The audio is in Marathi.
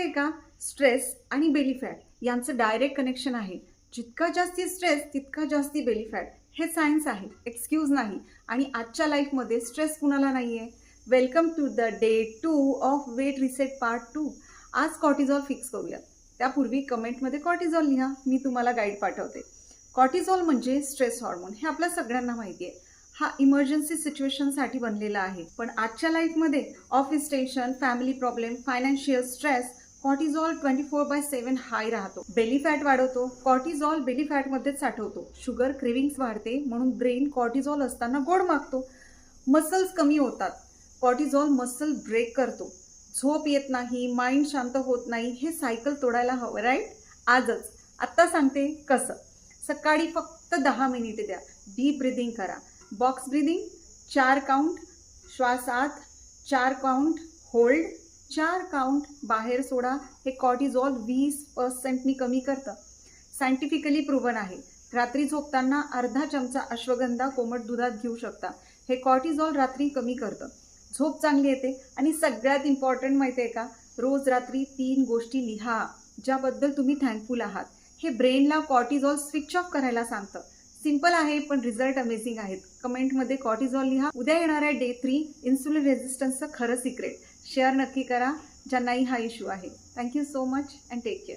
आहे का, स्ट्रेस आणि बेली फॅट यांचं डायरेक्ट कनेक्शन आहे. जितका जास्ती स्ट्रेस तितका जास्ती बेली फॅट. हे सायन्स आहे, एक्सक्यूज नाही. आणि आजच्या लाईफमध्ये स्ट्रेस कुणाला नाही आहे. Welcome to the day 2 of weight reset part 2. आज कॉर्टिझॉल फिक्स करूया. त्यापूर्वी कमेंटमध्ये कॉर्टिझॉल लिहा, मी तुम्हाला गाईड पाठवते. कॉर्टिझॉल म्हणजे स्ट्रेस हॉर्मोन, हे आपल्या सगळ्यांना माहिती आहे. हा इमर्जन्सी सिच्युएशनसाठी बनलेला आहे. पण आजच्या लाईफमध्ये office tension, family problem, financial stress, cortisol 24/7 high राहतो. बेली फॅट वाढवतो. कॉर्टिझॉल बेली फॅटमध्येच साठवतो. शुगर क्रेविंग्स वाढते, म्हणून ब्रेन कॉर्टिझॉल असताना गोड मागतो. मसल्स कमी होतात. कॉर्टिझॉल मसल ब्रेक करतो. झोप येत नाही, माइंड शांत होत नाही. हे सायकल तोडायला हवं, राईट? आत्ता सांगते कसं. सकाळी फक्त 10 मिनिटे द्या. डीप ब्रिदिंग करा. बॉक्स ब्रिदिंग, 4 काउंट श्वास आत, 4 काउंट होल्ड, 4 काउंट बाहेर सोडा. हे कॉर्टिझॉल 20% कमी करतं. सायंटिफिकली प्रूव्हन आहे. रात्री झोपताना अर्धा चमचा अश्वगंधा कोमट दुधात घेऊ शकता. हे कॉर्टिझॉल रात्री कमी करतं. झोप चांगली येते. आणि सगळ्यात इम्पॉर्टंट माहिती आहे का, रोज रात्री 3 गोष्टी लिहा ज्याबद्दल तुम्ही थँकफुल आहात. हे ब्रेनला कॉर्टिझॉल स्विच ऑफ करायला सांगतं. सिंपल आहे, पण रिझल्ट अमेझिंग आहेत. कमेंटमध्ये कॉर्टिझॉल लिहा. उद्या येणाऱ्या डे 3 इन्सुलिन रेझिस्टन्सचं खरं सिक्रेट शेअर नक्की करा ज्यांनाही हा इश्यू आहे. Thank you so much and take care.